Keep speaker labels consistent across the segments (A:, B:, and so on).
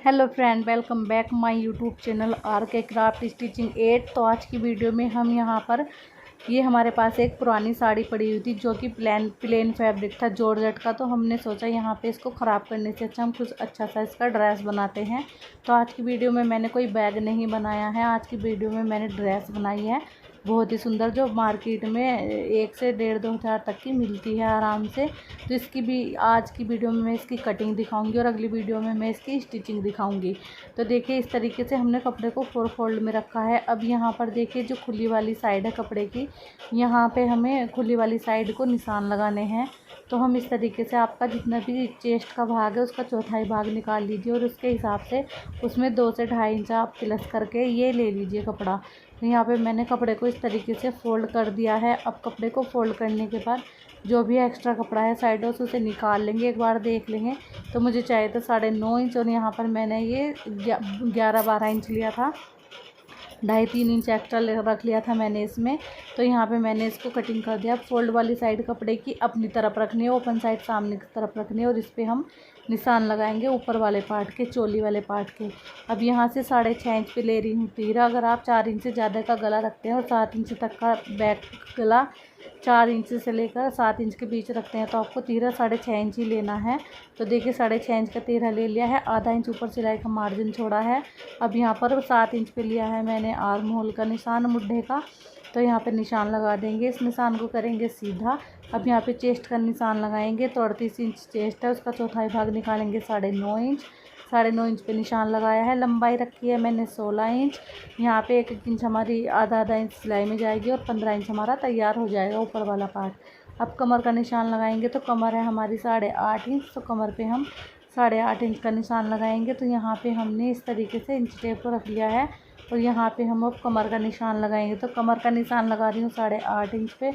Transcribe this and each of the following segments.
A: Hello friend, welcome back my YouTube channel are के craft stitching 8। तो आज की वीडियो में हम यहाँ पर ये हमारे पास एक पुरानी साड़ी पड़ी हुई थी जो कि प्लेन फैब्रिक था जॉर्जेट का। तो हमने सोचा यहाँ पे इसको ख़राब करने से अच्छा हम कुछ अच्छा सा इसका ड्रेस बनाते हैं। तो आज की वीडियो में मैंने कोई बैग नहीं बनाया है, आज की वीडियो में मैंने ड्रेस बनाई है बहुत ही सुंदर, जो मार्केट में 1 से 1.5-2 हज़ार तक की मिलती है आराम से। तो इसकी भी आज की वीडियो में मैं इसकी कटिंग दिखाऊंगी और अगली वीडियो में मैं इसकी स्टिचिंग दिखाऊंगी। तो देखिए इस तरीके से हमने कपड़े को 4 फोल्ड में रखा है। अब यहाँ पर देखिए जो खुली वाली साइड है कपड़े की, यहाँ पे हमें खुली वाली साइड को निशान लगाने हैं। तो हम इस तरीके से आपका जितना भी चेस्ट का भाग है उसका चौथाई भाग निकाल लीजिए और उसके हिसाब से उसमें 2 से 2.5 इंच आप प्लस करके ये ले लीजिए कपड़ा। तो यहाँ पे मैंने कपड़े को इस तरीके से फ़ोल्ड कर दिया है। अब कपड़े को फ़ोल्ड करने के बाद जो भी एक्स्ट्रा कपड़ा है साइडों से उसे निकाल लेंगे, एक बार देख लेंगे। तो मुझे चाहिए था 9.5 इंच और यहाँ पर मैंने ये 11-12 इंच लिया था, 2.5-3 इंच एक्स्ट्रा रख लिया था मैंने इसमें। तो यहाँ पे मैंने इसको कटिंग कर दिया। फोल्ड वाली साइड कपड़े की अपनी तरफ रखनी है, ओपन साइड सामने की तरफ रखनी है और इस पर हम निशान लगाएंगे ऊपर वाले पार्ट के, चोली वाले पार्ट के। अब यहाँ से 6.5 इंच पे ले रही हूँ तीरा। अगर आप 4 इंच से ज़्यादा का गला रखते हैं और 7 इंच तक का बैक गला 4 इंच से लेकर 7 इंच के बीच रखते हैं तो आपको तीरा 6.5 इंच ही लेना है। तो देखिए 6.5 इंच का तीरा ले लिया है, आधा इंच ऊपर सिलाई का मार्जिन छोड़ा है। अब यहाँ पर 7 इंच पे लिया है मैंने आर्म होल का निशान मुड्ढे का। तो यहाँ पे निशान लगा देंगे, इस निशान को करेंगे सीधा। अब यहाँ पे चेस्ट का निशान लगाएंगे। तो 38 इंच चेस्ट है, उसका चौथाई भाग निकालेंगे 9.5 इंच। 9.5 इंच पे निशान लगाया है। लंबाई रखी है मैंने 16 इंच। यहाँ पे 1-1 इंच हमारी आधा इंच सिलाई में जाएगी और 15 इंच हमारा तैयार हो जाएगा ऊपर वाला पार्ट। अब कमर का निशान लगाएंगे। तो कमर है हमारी 8.5 इंच, तो कमर पे हम 8.5 इंच का निशान लगाएंगे। तो यहाँ पे हमने इस तरीके से इंच टेप को रख लिया है और यहाँ पे हम अब कमर का निशान लगाएंगे। तो कमर का निशान लगा रही हूँ 8.5 इंच पे,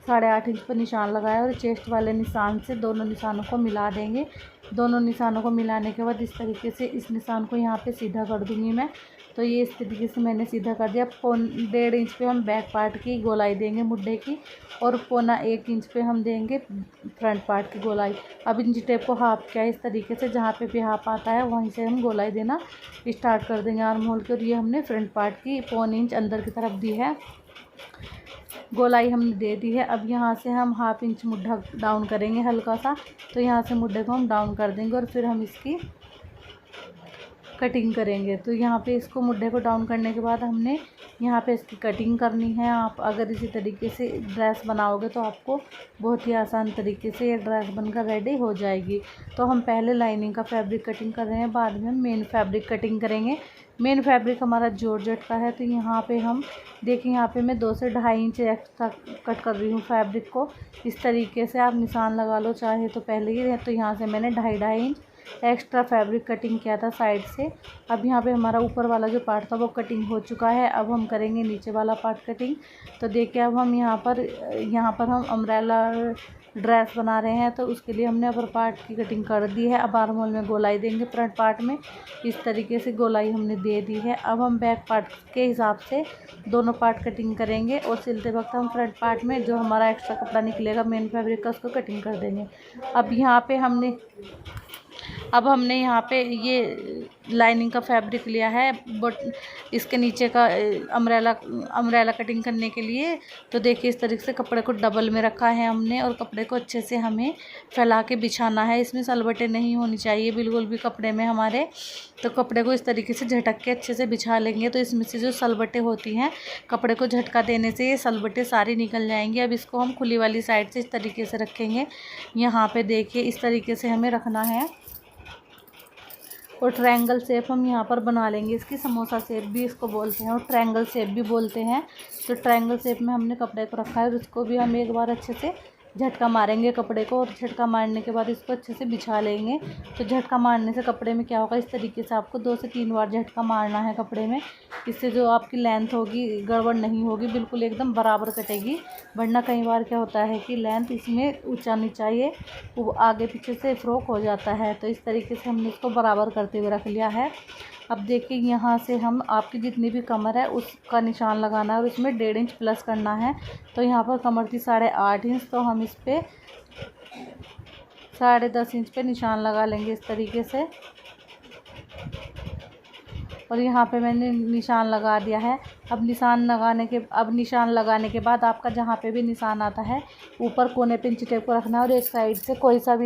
A: 8.5 इंच पर निशान लगाया और चेस्ट वाले निशान से दोनों निशानों को मिला देंगे। दोनों निशानों को मिलाने के बाद इस तरीके से इस निशान को यहाँ पे सीधा कर दूँगी मैं। तो ये इस तरीके से मैंने सीधा कर दिया। 1.5 इंच पे हम बैक पार्ट की गोलाई देंगे मुड्ढे की और 1.25 इंच पे हम देंगे फ्रंट पार्ट की गोलाई। अब इंच टेप को हाफ किया इस तरीके से, जहाँ पे भी हाफ आता है वहीं से हम गोलाई देना स्टार्ट कर देंगे आर्म होल की। और ये हमने फ्रंट पार्ट की 1.25 इंच अंदर की तरफ दी है, गोलाई हमने दे दी है। अब यहाँ से हम 1/2 इंच मुड्ढा डाउन करेंगे हल्का सा। तो यहाँ से मुड्ढे को हम डाउन कर देंगे और फिर हम इसकी कटिंग करेंगे। तो यहाँ पे इसको मुड्ढे को डाउन करने के बाद हमने यहाँ पे इसकी कटिंग करनी है। आप अगर इसी तरीके से ड्रेस बनाओगे तो आपको बहुत ही आसान तरीके से ये ड्रेस बनकर रेडी हो जाएगी। तो हम पहले लाइनिंग का फैब्रिक कटिंग कर रहे हैं, बाद में हम मेन फैब्रिक कटिंग करेंगे। मेन फैब्रिक हमारा जॉर्जेट का है। तो यहाँ पे हम देखिए, यहाँ पे मैं 2 से 2.5 इंच एक्स्ट्रा कट कर रही हूँ फैब्रिक को। इस तरीके से आप निशान लगा लो चाहे तो पहले ही। तो यहाँ से मैंने 2.5 इंच एक्स्ट्रा फैब्रिक कटिंग किया था साइड से। अब यहाँ पे हमारा ऊपर वाला जो पार्ट था वो कटिंग हो चुका है। अब हम करेंगे नीचे वाला पार्ट कटिंग। तो देखिए अब हम यहाँ पर हम अम्ब्रेला ड्रेस बना रहे हैं, तो उसके लिए हमने अपर पार्ट की कटिंग कर दी है। अब आर्म होल में गोलाई देंगे फ्रंट पार्ट में, इस तरीके से गोलाई हमने दे दी है। अब हम बैक पार्ट के हिसाब से दोनों पार्ट कटिंग करेंगे और सिलते वक्त हम फ्रंट पार्ट में जो हमारा एक्स्ट्रा कपड़ा निकलेगा मेन फैब्रिक का उसको कटिंग कर देंगे। अब हमने यहाँ पे ये लाइनिंग का फैब्रिक लिया है बट इसके नीचे का अम्ब्रेला कटिंग करने के लिए। तो देखिए इस तरीके से कपड़े को डबल में रखा है हमने और कपड़े को अच्छे से हमें फैला के बिछाना है। इसमें सलबटें नहीं होनी चाहिए बिल्कुल भी कपड़े में हमारे। तो कपड़े को इस तरीके से झटक के अच्छे से बिछा लेंगे। तो इसमें से जो सलबटें होती हैं, कपड़े को झटका देने से ये सलबटें सारी निकल जाएंगी। अब इसको हम खुली वाली साइड से इस तरीके से रखेंगे। यहाँ पे देखिए इस तरीके से हमें रखना है और ट्रायंगल शेप हम यहाँ पर बना लेंगे। इसकी समोसा शेप भी इसको बोलते हैं और ट्रायंगल शेप भी बोलते हैं। तो ट्रायंगल शेप में हमने कपड़े को रखा है और उसको भी हम एक बार अच्छे से झटका मारेंगे कपड़े को, और झटका मारने के बाद इसको अच्छे से बिछा लेंगे। तो झटका मारने से कपड़े में क्या होगा, इस तरीके से आपको 2 से 3 बार झटका मारना है कपड़े में। इससे जो आपकी लेंथ होगी गड़बड़ नहीं होगी, बिल्कुल एकदम बराबर कटेगी। वरना कई बार क्या होता है कि लेंथ इसमें ऊंचा नीचा ये आगे पीछे से फ्रॉक हो जाता है। तो इस तरीके से हमने इसको बराबर करते हुए रख लिया है। अब देखिए यहाँ से हम आपकी जितनी भी कमर है उसका निशान लगाना है और उसमें 1.5 इंच प्लस करना है। तो यहाँ पर कमर थी 8.5 इंच, तो हम इस पर 10.5 इंच पे निशान लगा लेंगे इस तरीके से। और यहाँ पे मैंने निशान लगा दिया है। अब निशान लगाने के बाद आपका जहाँ पे भी निशान आता है ऊपर कोने पे इंची टेप को रखना है और एक साइड से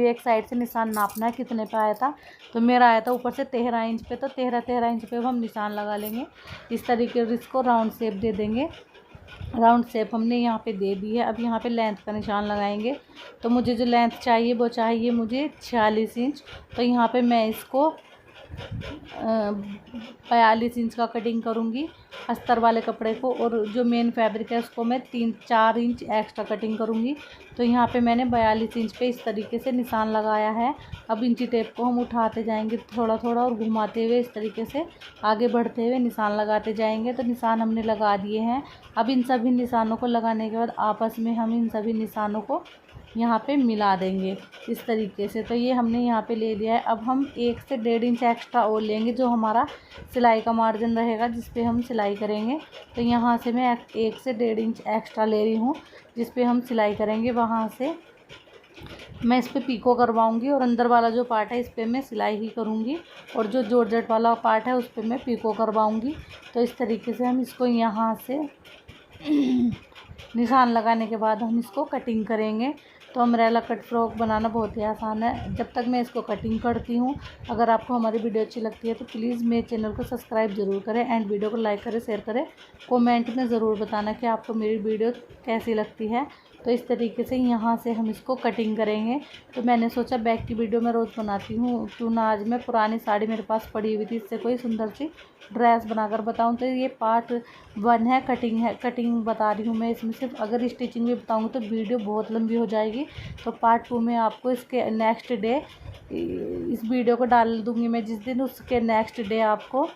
A: एक साइड से निशान नापना है कितने पे आया था। तो मेरा आया था ऊपर से 13 इंच पे, तो 13 इंच पे हम निशान लगा लेंगे। इस तरीके से इसको राउंड शेप दे देंगे। राउंड शेप हमने यहाँ पे दे दी है। अब यहाँ पे लेंथ का निशान लगाएंगे। तो मुझे जो लेंथ चाहिए वो चाहिए मुझे 46 इंच। तो यहाँ पे मैं इसको 42 इंच का कटिंग करूँगी अस्तर वाले कपड़े को, और जो मेन फैब्रिक है उसको मैं 3-4 इंच एक्स्ट्रा कटिंग करूँगी। तो यहाँ पे मैंने 42 इंच पे इस तरीके से निशान लगाया है। अब इंची टेप को हम उठाते जाएंगे थोड़ा थोड़ा और घुमाते हुए इस तरीके से आगे बढ़ते हुए निशान लगाते जाएंगे। तो निशान हमने लगा दिए हैं। अब इन सभी निशानों को लगाने के बाद आपस में हम इन सभी निशानों को यहाँ पे मिला देंगे इस तरीके से। तो ये हमने यहाँ पे ले लिया है। अब हम 1 से 1.5 इंच एक्स्ट्रा और लेंगे जो हमारा सिलाई का मार्जिन रहेगा जिस पे हम सिलाई करेंगे। तो यहाँ से मैं 1 से 1.5 इंच एक्स्ट्रा ले रही हूँ जिस पे हम सिलाई करेंगे। वहाँ से मैं इस पर पीको करवाऊँगी और अंदर वाला जो पार्ट है इस पर मैं सिलाई ही करूँगी, और जो जॉर्जेट वाला पार्ट है उस पर मैं पीको करवाऊँगी। तो इस तरीके से हम इसको यहाँ से निशान लगाने के बाद हम इसको कटिंग करेंगे। तो अम्ब्रेला कट फ्रॉक बनाना बहुत ही आसान है। जब तक मैं इसको कटिंग करती हूँ, अगर आपको हमारी वीडियो अच्छी लगती है तो प्लीज़ मेरे चैनल को सब्सक्राइब ज़रूर करें एंड वीडियो को लाइक करें, शेयर करें। कमेंट में ज़रूर बताना कि आपको मेरी वीडियो कैसी लगती है। तो इस तरीके से यहाँ से हम इसको कटिंग करेंगे। तो मैंने सोचा बैक की वीडियो मैं रोज़ बनाती हूँ, क्यों ना आज मैं पुरानी साड़ी मेरे पास पड़ी हुई थी इससे कोई सुंदर सी ड्रेस बनाकर बताऊँ। तो ये पार्ट 1 है, कटिंग बता रही हूँ मैं इसमें सिर्फ। अगर स्टिचिंग भी बताऊँगी तो वीडियो बहुत लंबी हो जाएगी। तो पार्ट 2 में आपको इसके नेक्स्ट डे इस वीडियो को डाल दूँगी मैं जिस दिन, उसके नेक्स्ट डे आपको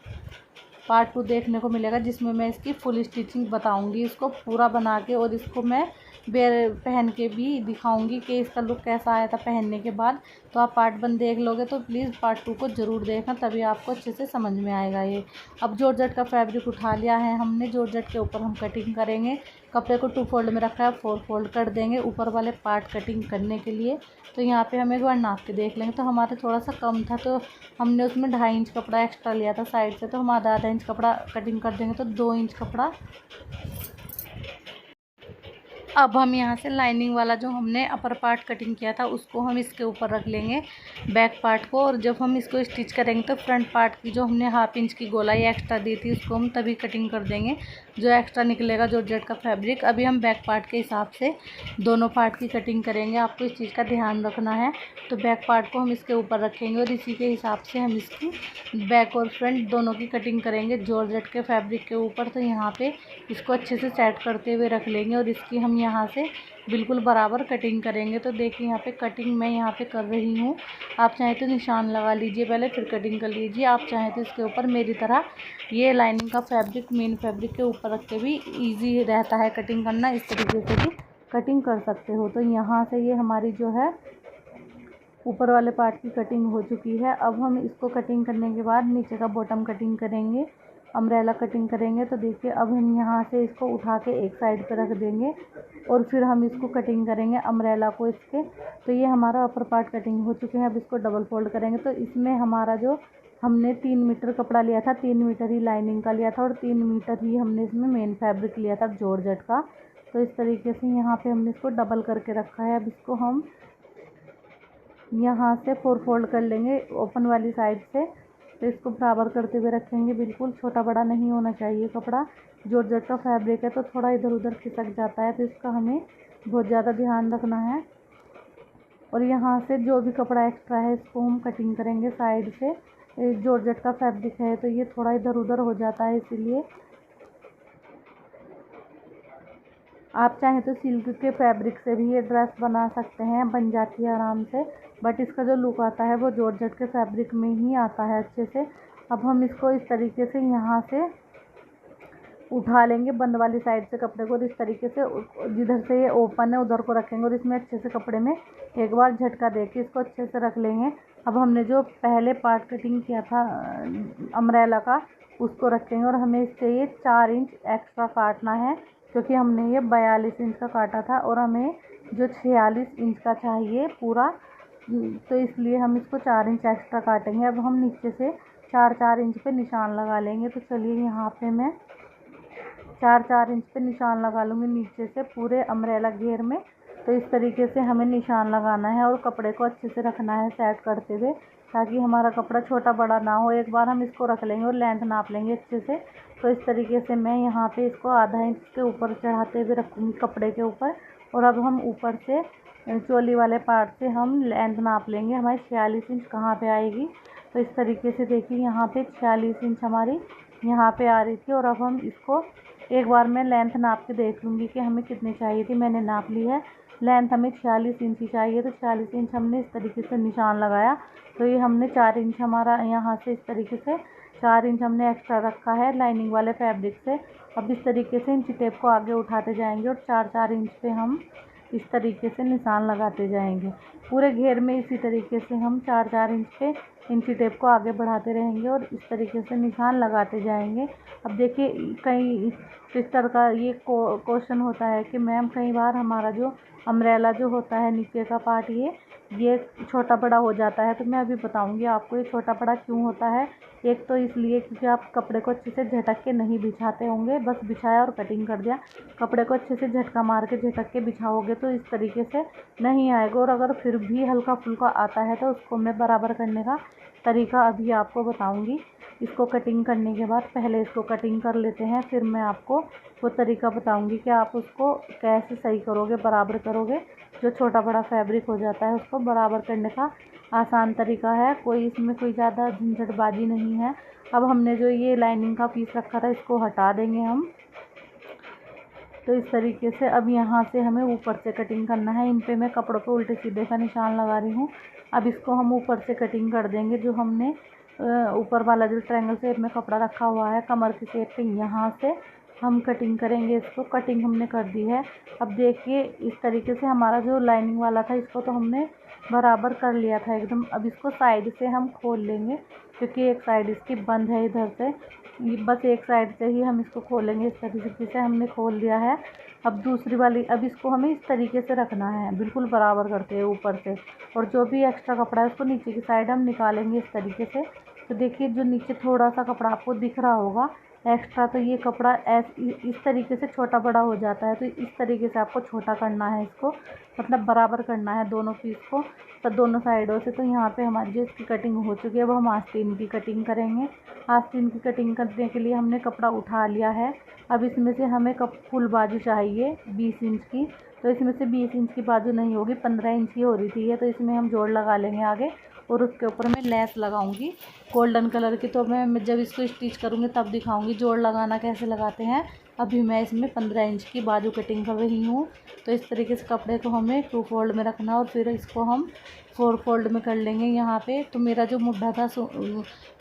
A: पार्ट 2 देखने को मिलेगा जिसमें मैं इसकी फुल स्टिचिंग बताऊंगी, इसको पूरा बना के, और इसको मैं पहन के भी दिखाऊंगी कि इसका लुक कैसा आया था पहनने के बाद। तो आप पार्ट 1 देख लोगे तो प्लीज़ पार्ट 2 को ज़रूर देखना, तभी आपको अच्छे से समझ में आएगा ये। अब जॉर्जेट का फैब्रिक उठा लिया है हमने, जॉर्जेट के ऊपर हम कटिंग करेंगे। कपड़े को 2 फोल्ड में रखा है, 4 फोल्ड कर देंगे ऊपर वाले पार्ट कटिंग करने के लिए। तो यहाँ पे हम एक बार नाप के देख लेंगे। तो हमारे थोड़ा सा कम था तो हमने उसमें 2.5 इंच कपड़ा एक्स्ट्रा लिया था साइड से, तो हम आधा इंच कपड़ा कटिंग कर देंगे तो 2 इंच कपड़ा। अब हम यहाँ से लाइनिंग वाला जो हमने अपर पार्ट कटिंग किया था उसको हम इसके ऊपर रख लेंगे बैक पार्ट को, और जब हम इसको स्टिच करेंगे तो फ्रंट पार्ट की जो हमने 1/2 इंच की गोलाई एक्स्ट्रा दी थी उसको हम तभी कटिंग कर देंगे जो एक्स्ट्रा निकलेगा जॉर्जेट का फैब्रिक। अभी हम बैक पार्ट के हिसाब से दोनों पार्ट की कटिंग करेंगे, आपको इस चीज़ का ध्यान रखना है। तो बैक पार्ट को हम इसके ऊपर रखेंगे और इसी के हिसाब से हम इसकी बैक और फ्रंट दोनों की कटिंग करेंगे जॉर्जेट के फैब्रिक के ऊपर। तो यहाँ पे इसको अच्छे से सेट करते हुए रख लेंगे और इसकी हम यहाँ से बिल्कुल बराबर कटिंग करेंगे। तो देखिए यहाँ पे कटिंग मैं यहाँ पे कर रही हूँ। आप चाहें तो निशान लगा लीजिए पहले, फिर कटिंग कर लीजिए। आप चाहें तो इसके ऊपर मेरी तरह ये लाइनिंग का फैब्रिक मेन फैब्रिक के ऊपर रख के भी इजी रहता है कटिंग करना, इस तरीके से भी कटिंग कर सकते हो। तो यहाँ से ये हमारी जो है ऊपर वाले पार्ट की कटिंग हो चुकी है। अब हम इसको कटिंग करने के बाद नीचे का बॉटम कटिंग करेंगे, अम्ब्रेला कटिंग करेंगे। तो देखिए अब हम यहाँ से इसको उठा के एक साइड पर रख देंगे और फिर हम इसको कटिंग करेंगे अम्ब्रेला को इसके। तो ये हमारा अपर पार्ट कटिंग हो चुके हैं। अब इसको डबल फोल्ड करेंगे। तो इसमें हमारा जो हमने 3 मीटर कपड़ा लिया था, 3 मीटर ही लाइनिंग का लिया था और 3 मीटर ही हमने इसमें मेन फैब्रिक लिया था जॉर्जेट का। तो इस तरीके से यहाँ पे हमने इसको डबल करके रखा है। अब इसको हम यहाँ से 4 फोल्ड कर लेंगे ओपन वाली साइड से। तो इसको बराबर करते हुए रखेंगे, बिल्कुल छोटा बड़ा नहीं होना चाहिए कपड़ा। जॉर्जेट का फैब्रिक है तो थोड़ा इधर उधर खिसक जाता है, तो इसका हमें बहुत ज़्यादा ध्यान रखना है। और यहाँ से जो भी कपड़ा एक्स्ट्रा है इसको हम कटिंग करेंगे साइड से। जॉर्जेट का फैब्रिक है तो ये थोड़ा इधर उधर हो जाता है, इसीलिए आप चाहें तो सिल्क के फैब्रिक से भी ये ड्रेस बना सकते हैं, बन जाती है आराम से। बट इसका जो लुक आता है वो जॉर्जेट के फैब्रिक में ही आता है अच्छे से। अब हम इसको इस तरीके से यहाँ से उठा लेंगे बंद वाली साइड से कपड़े को, और इस तरीके से जिधर से ये ओपन है उधर को रखेंगे और इसमें अच्छे से कपड़े में एक बार झटका देके इसको अच्छे से रख लेंगे। अब हमने जो पहले पार्ट कटिंग किया था अम्ब्रेला का उसको रखेंगे और हमें इससे ये 4 इंच एक्स्ट्रा काटना है, क्योंकि हमने ये 42 इंच का काटा था और हमें जो 46 इंच का चाहिए पूरा तो इसलिए हम इसको 4 इंच एक्स्ट्रा काटेंगे। अब हम नीचे से 4-4 इंच पे निशान लगा लेंगे। तो चलिए यहाँ पे मैं 4-4 इंच पे निशान लगा लूँगी नीचे से पूरे अम्ब्रेला घेर में। तो इस तरीके से हमें निशान लगाना है और कपड़े को अच्छे से रखना है सेट करते हुए, ताकि हमारा कपड़ा छोटा बड़ा ना हो। एक बार हम इसको रख लेंगे और लेंथ नाप लेंगे अच्छे से। तो इस तरीके से मैं यहाँ पे इसको आधा इंच के ऊपर चढ़ाते हुए रखूँगी कपड़े के ऊपर। और अब हम ऊपर से चोली वाले पार्ट से हम लेंथ नाप लेंगे, हमारी 46 इंच कहाँ पे आएगी। तो इस तरीके से देखिए यहाँ पे 46 इंच हमारी यहाँ पे आ रही थी। और अब हम इसको एक बार मैं लेंथ नाप के देख लूँगी कि हमें कितनी चाहिए थी। मैंने नाप ली है, लेंथ हमें 46 इंच ही चाहिए। तो 46 इंच हमने इस तरीके से निशान लगाया। तो ये हमने 4 इंच हमारा यहाँ से इस तरीके से 4 इंच हमने एक्स्ट्रा रखा है लाइनिंग वाले फैब्रिक से। अब इस तरीके से इंची टेप को आगे उठाते जाएंगे और 4-4 इंच पे हम इस तरीके से निशान लगाते जाएंगे। पूरे घेर में इसी तरीके से हम 4-4 इंच पे इंची टेप को आगे बढ़ाते रहेंगे और इस तरीके से निशान लगाते जाएंगे। अब देखिए कई सिस्टर का ये क्वेश्चन होता है कि मैम कई बार हमारा जो अम्ब्रेला जो होता है नीचे का पार्ट ये छोटा बड़ा हो जाता है। तो मैं अभी बताऊंगी आपको ये छोटा बड़ा क्यों होता है। एक तो इसलिए क्योंकि आप कपड़े को अच्छे से झटक के नहीं बिछाते होंगे, बस बिछाया और कटिंग कर दिया। कपड़े को अच्छे से झटका मार के झटक के बिछाओगे तो इस तरीके से नहीं आएगा। और अगर फिर भी हल्का फुल्का आता है तो उसको मैं बराबर करने का तरीका अभी आपको बताऊंगी। इसको कटिंग करने के बाद पहले इसको कटिंग कर लेते हैं, फिर मैं आपको वो तरीका बताऊंगी कि आप उसको कैसे सही करोगे, बराबर करोगे। जो छोटा बड़ा फैब्रिक हो जाता है उसको बराबर करने का आसान तरीका है, कोई इसमें कोई ज़्यादा झंझटबाजी नहीं है। अब हमने जो ये लाइनिंग का पीस रखा था इसको हटा देंगे हम। तो इस तरीके से अब यहाँ से हमें ऊपर से कटिंग करना है। इन पे मैं कपड़ों पे उल्टे सीधे का निशान लगा रही हूँ। अब इसको हम ऊपर से कटिंग कर देंगे। जो हमने ऊपर वाला जो ट्रायंगल शेप में कपड़ा रखा हुआ है कमर की शेप पे, यहाँ से हम कटिंग करेंगे। इसको कटिंग हमने कर दी है। अब देखिए इस तरीके से हमारा जो लाइनिंग वाला था इसको तो हमने बराबर कर लिया था एकदम। अब इसको साइड से हम खोल लेंगे क्योंकि एक साइड इसकी बंद है इधर से, बस एक साइड से ही हम इसको खोलेंगे। इस तरीके से हमने खोल दिया है। अब दूसरी वाली, अब इसको हमें इस तरीके से रखना है बिल्कुल बराबर करते हैं ऊपर से। और जो भी एक्स्ट्रा कपड़ा है उसको नीचे की साइड हम निकालेंगे इस तरीके से। तो देखिए जो नीचे थोड़ा सा कपड़ा आपको दिख रहा होगा एक्स्ट्रा, तो ये कपड़ा इस तरीके से छोटा बड़ा हो जाता है। तो इस तरीके से आपको छोटा करना है इसको, मतलब बराबर करना है दोनों पीस को तो दोनों साइडों से। तो यहाँ पे हमारी जो इसकी कटिंग हो चुकी है, अब हम आस्तीन की कटिंग करेंगे। आस्तीन की कटिंग करने के लिए हमने कपड़ा उठा लिया है। अब इसमें से हमें फुल बाजू चाहिए 20 इंच की। तो इसमें से 20 इंच की बाजू नहीं होगी, 15 इंच की हो रही थी ये। तो इसमें हम जोड़ लगा लेंगे आगे और उसके ऊपर मैं लेस लगाऊंगी गोल्डन कलर की। तो मैं जब इसको स्टिच करूँगी तब दिखाऊंगी जोड़ लगाना कैसे लगाते हैं। अभी मैं इसमें 15 इंच की बाजू कटिंग कर रही हूँ। तो इस तरीके से कपड़े को हमें 2 फोल्ड में रखना और फिर इसको हम 4 फोल्ड में कर लेंगे यहाँ पे। तो मेरा जो मुड्ढा था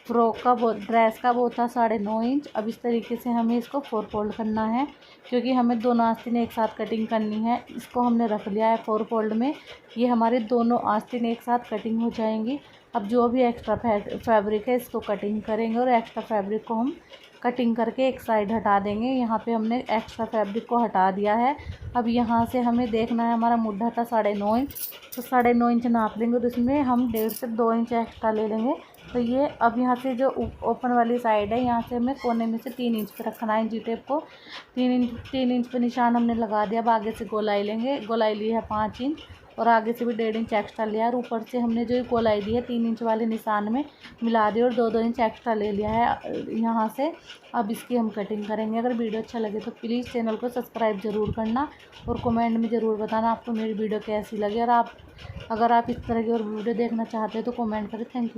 A: फ्रॉक का वो ड्रेस का वो था 9.5 इंच। अब इस तरीके से हमें इसको 4 फोल्ड करना है क्योंकि हमें दोनों आस्तीन एक साथ कटिंग करनी है। इसको हमने रख लिया है 4 फोल्ड में। ये हमारे दोनों आस्तीन एक साथ कटिंग हो जाएंगी। अब जो भी एक्स्ट्रा फैब्रिक है इसको कटिंग करेंगे और एक्स्ट्रा फैब्रिक को हम कटिंग करके एक साइड हटा देंगे। यहाँ पे हमने एक्स्ट्रा फैब्रिक को हटा दिया है। अब यहाँ से हमें देखना है, हमारा मुड्ढा था 9.5 इंच, तो 9.5 इंच नाप लेंगे। तो इसमें हम 1.5 से 2 इंच एक्स्ट्रा ले लेंगे। तो ये अब यहाँ से जो ओपन वाली साइड है यहाँ से हमें कोने में से 3 इंच पे रखना है इंची टेप को। 3 इंच पे निशान हमने लगा दिया। अब आगे से गोलाई लेंगे, गोलाई ली है 5 इंच और आगे से भी 1.5 इंच एक्स्ट्रा लिया और ऊपर से हमने जो गोलाई दी है 3 इंच वाले निशान में मिला दी और 2-2 इंच एक्स्ट्रा ले लिया है यहाँ से। अब इसकी हम कटिंग करेंगे। अगर वीडियो अच्छा लगे तो प्लीज़ चैनल को सब्सक्राइब ज़रूर करना और कमेंट में ज़रूर बताना आपको मेरी वीडियो कैसी लगी। और अगर आप इस तरह की और वीडियो देखना चाहते हैं तो कमेंट करें। Thank you.